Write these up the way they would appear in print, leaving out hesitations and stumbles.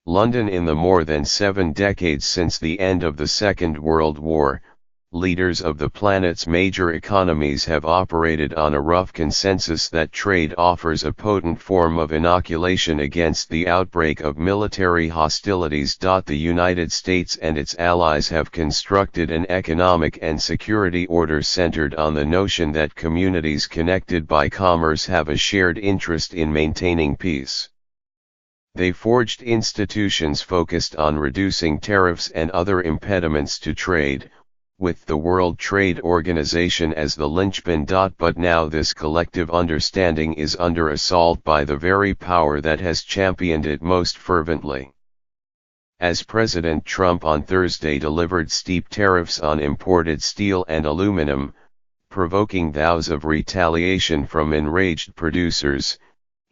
London. In the more than 7 decades since the end of the Second World War, leaders of the planet's major economies have operated on a rough consensus that trade offers a potent form of inoculation against the outbreak of military hostilities. The United States and its allies have constructed an economic and security order centered on the notion that communities connected by commerce have a shared interest in maintaining peace. They forged institutions focused on reducing tariffs and other impediments to trade, with the World Trade Organization as the linchpin. But now this collective understanding is under assault by the very power that has championed it most fervently. As President Trump on Thursday delivered steep tariffs on imported steel and aluminum, provoking vows of retaliation from enraged producers,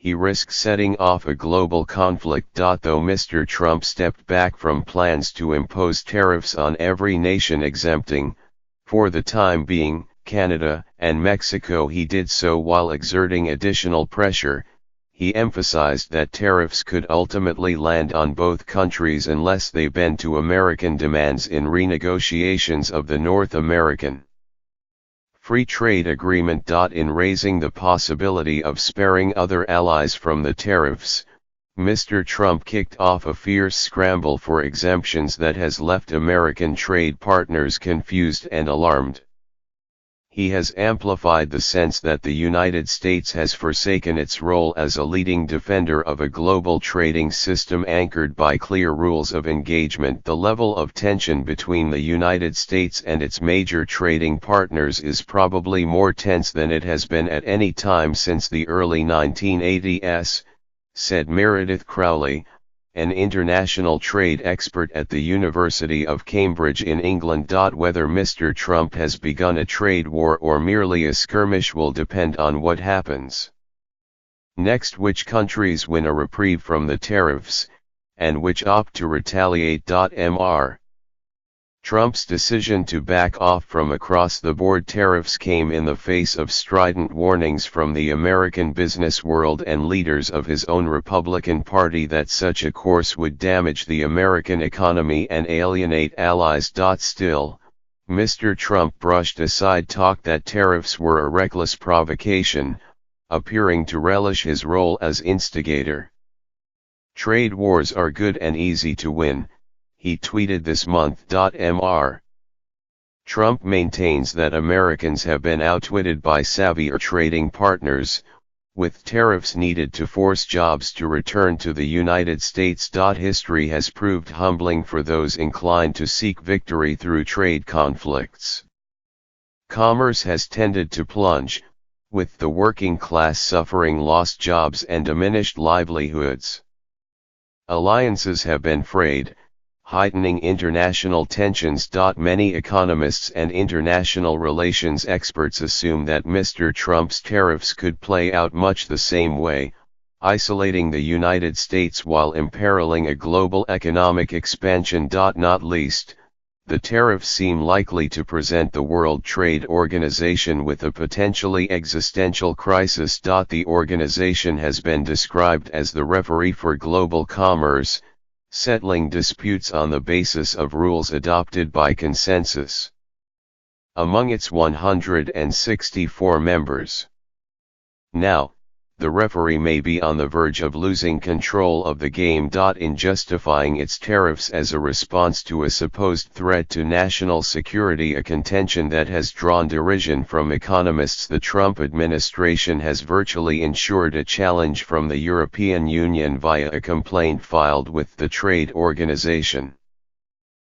he risks setting off a global conflict. Though Mr. Trump stepped back from plans to impose tariffs on every nation exempting, for the time being, Canada and Mexico, he did so while exerting additional pressure. He emphasized that tariffs could ultimately land on both countries unless they bend to American demands in renegotiations of the North American Free Trade Agreement. In raising the possibility of sparing other allies from the tariffs, Mr. Trump kicked off a fierce scramble for exemptions that has left American trade partners confused and alarmed. He has amplified the sense that the United States has forsaken its role as a leading defender of a global trading system anchored by clear rules of engagement. The level of tension between the United States and its major trading partners is probably more tense than it has been at any time since the early 1980s, said Meredith Crowley, an international trade expert at the University of Cambridge in England. Whether Mr. Trump has begun a trade war or merely a skirmish will depend on what happens next, which countries win a reprieve from the tariffs, and which opt to retaliate. Mr. Trump's decision to back off from across-the-board tariffs came in the face of strident warnings from the American business world and leaders of his own Republican Party that such a course would damage the American economy and alienate allies. Still, Mr. Trump brushed aside talk that tariffs were a reckless provocation, appearing to relish his role as instigator. "Trade wars are good and easy to win," he tweeted this month. Mr. Trump maintains that Americans have been outwitted by savvier trading partners, with tariffs needed to force jobs to return to the United States. History has proved humbling for those inclined to seek victory through trade conflicts. Commerce has tended to plunge, with the working class suffering lost jobs and diminished livelihoods. Alliances have been frayed, heightening international tensions. Many economists and international relations experts assume that Mr. Trump's tariffs could play out much the same way, isolating the United States while imperiling a global economic expansion. Not least, the tariffs seem likely to present the World Trade Organization with a potentially existential crisis. The organization has been described as the referee for global commerce, settling disputes on the basis of rules adopted by consensus among its 164 members. Now, the referee may be on the verge of losing control of the game. In justifying its tariffs as a response to a supposed threat to national security, a contention that has drawn derision from economists, the Trump administration has virtually ensured a challenge from the European Union via a complaint filed with the trade organization.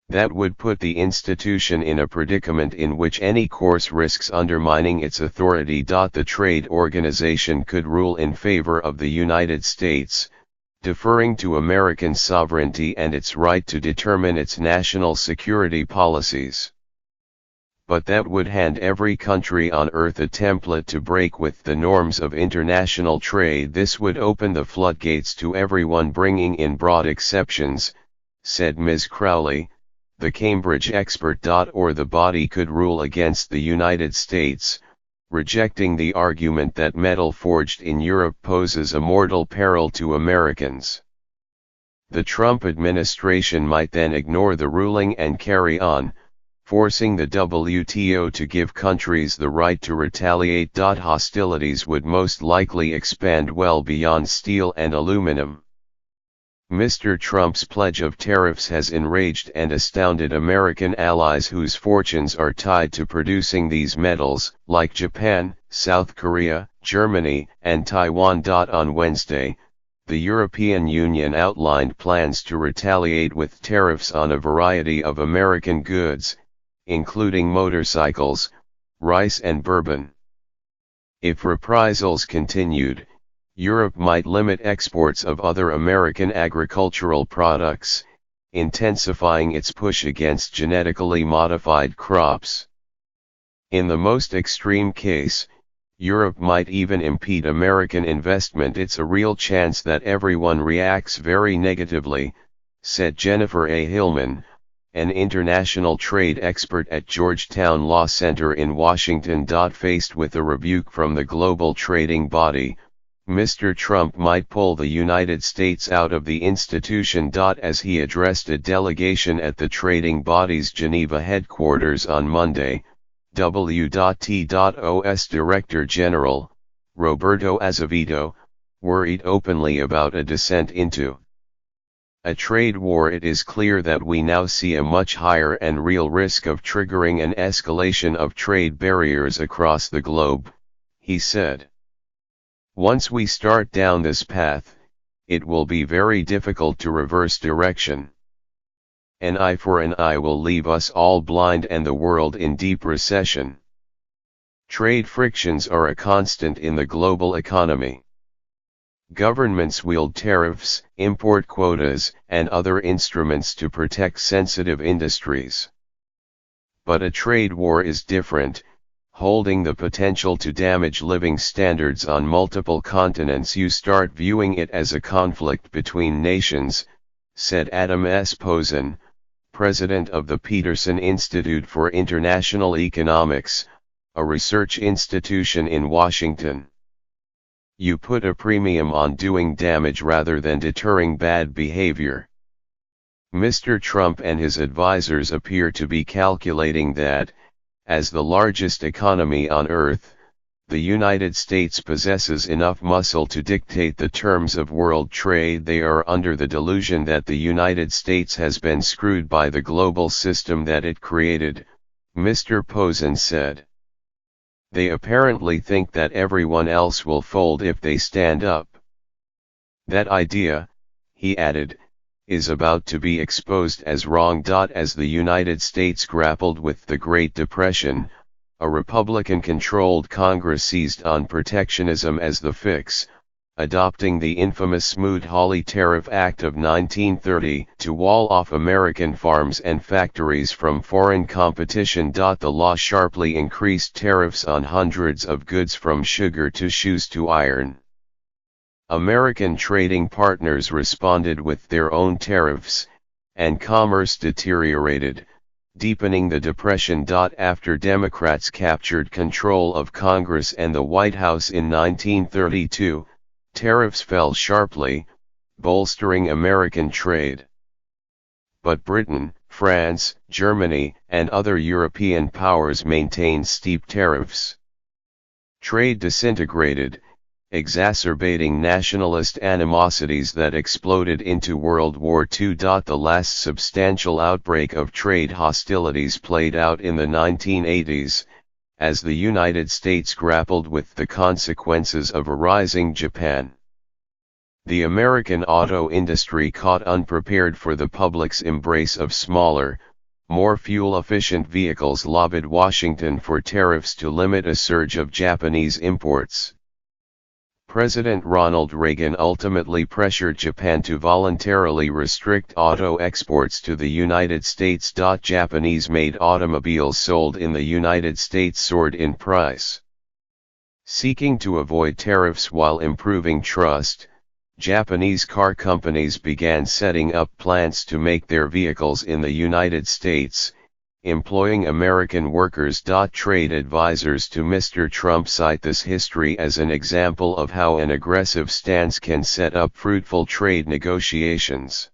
That would put the institution in a predicament in which any course risks undermining its authority. The trade organization could rule in favor of the United States, deferring to American sovereignty and its right to determine its national security policies. But that would hand every country on earth a template to break with the norms of international trade. This would open the floodgates to everyone, bringing in broad exceptions, said Ms. Crowley, the Cambridge expert. Or the body could rule against the United States, rejecting the argument that metal forged in Europe poses a mortal peril to Americans. The Trump administration might then ignore the ruling and carry on, forcing the WTO to give countries the right to retaliate. Hostilities would most likely expand well beyond steel and aluminum. Mr. Trump's pledge of tariffs has enraged and astounded American allies whose fortunes are tied to producing these metals, like Japan, South Korea, Germany, and Taiwan. On Wednesday, the European Union outlined plans to retaliate with tariffs on a variety of American goods, including motorcycles, rice and bourbon. If reprisals continued, Europe might limit exports of other American agricultural products, intensifying its push against genetically modified crops. In the most extreme case, Europe might even impede American investment. It's a real chance that everyone reacts very negatively, said Jennifer A. Hillman, an international trade expert at Georgetown Law Center in Washington. Faced with a rebuke from the global trading body, Mr. Trump might pull the United States out of the institution. As he addressed a delegation at the trading body's Geneva headquarters on Monday, W.T.O.'s Director General, Roberto Azevedo, worried openly about a descent into a trade war. It is clear that we now see a much higher and real risk of triggering an escalation of trade barriers across the globe, he said. Once we start down this path, it will be very difficult to reverse direction. An eye for an eye will leave us all blind and the world in deep recession. Trade frictions are a constant in the global economy. Governments wield tariffs, import quotas, and other instruments to protect sensitive industries. But a trade war is different, holding the potential to damage living standards on multiple continents. You start viewing it as a conflict between nations, said Adam S. Posen, president of the Peterson Institute for International Economics, a research institution in Washington. You put a premium on doing damage rather than deterring bad behavior. Mr. Trump and his advisors appear to be calculating that, as the largest economy on Earth, the United States possesses enough muscle to dictate the terms of world trade. They are under the delusion that the United States has been screwed by the global system that it created, Mr. Posen said. They apparently think that everyone else will fold if they stand up. That idea, he added, is about to be exposed as wrong. As the United States grappled with the Great Depression, a Republican-controlled Congress seized on protectionism as the fix, adopting the infamous Smoot-Hawley Tariff Act of 1930 to wall off American farms and factories from foreign competition. The law sharply increased tariffs on hundreds of goods from sugar to shoes to iron. American trading partners responded with their own tariffs, and commerce deteriorated, deepening the Depression. After Democrats captured control of Congress and the White House in 1932, tariffs fell sharply, bolstering American trade. But Britain, France, Germany, and other European powers maintained steep tariffs. Trade disintegrated, exacerbating nationalist animosities that exploded into World War II. The last substantial outbreak of trade hostilities played out in the 1980s, as the United States grappled with the consequences of a rising Japan. The American auto industry caught unprepared for the public's embrace of smaller, more fuel-efficient vehicles, lobbied Washington for tariffs to limit a surge of Japanese imports. President Ronald Reagan ultimately pressured Japan to voluntarily restrict auto exports to the United States. Japanese-made automobiles sold in the United States soared in price. Seeking to avoid tariffs while improving trust, Japanese car companies began setting up plants to make their vehicles in the United States, employing American workers. Trade advisors to Mr. Trump cite this history as an example of how an aggressive stance can set up fruitful trade negotiations.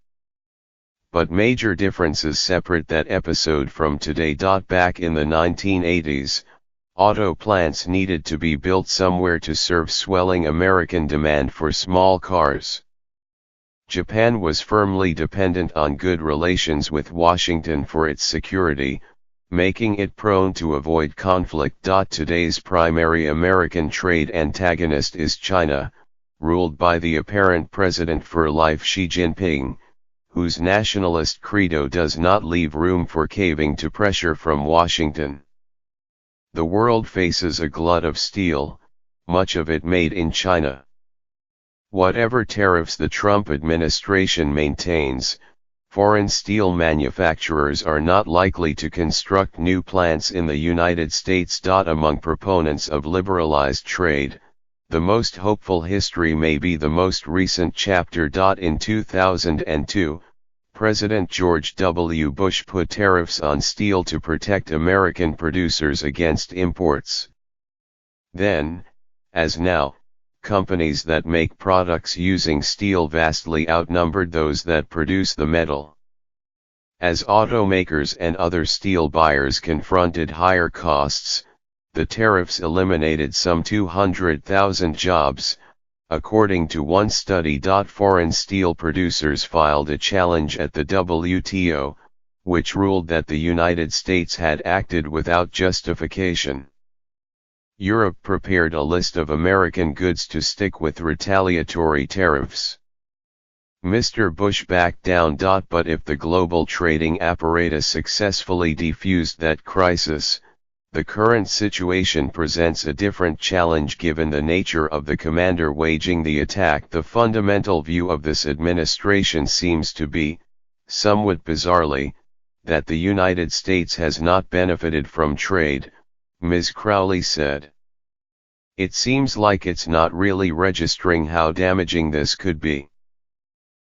but major differences separate that episode from today. Back in the 1980s, auto plants needed to be built somewhere to serve swelling American demand for small cars. Japan was firmly dependent on good relations with Washington for its security, making it prone to avoid conflict. Today's primary American trade antagonist is China, ruled by the apparent president for life Xi Jinping, whose nationalist credo does not leave room for caving to pressure from Washington. The world faces a glut of steel, much of it made in China. Whatever tariffs the Trump administration maintains, foreign steel manufacturers are not likely to construct new plants in the United States. Among proponents of liberalized trade, the most hopeful history may be the most recent chapter. In 2002, President George W. Bush put tariffs on steel to protect American producers against imports. Then, as now, companies that make products using steel vastly outnumbered those that produce the metal. As automakers and other steel buyers confronted higher costs, the tariffs eliminated some 200,000 jobs, according to one study. Foreign steel producers filed a challenge at the WTO, which ruled that the United States had acted without justification. Europe prepared a list of American goods to stick with retaliatory tariffs. Mr. Bush backed down. But if the global trading apparatus successfully defused that crisis, the current situation presents a different challenge given the nature of the commander waging the attack. The fundamental view of this administration seems to be, somewhat bizarrely, that the United States has not benefited from trade, Ms. Crowley said. It seems like it's not really registering how damaging this could be.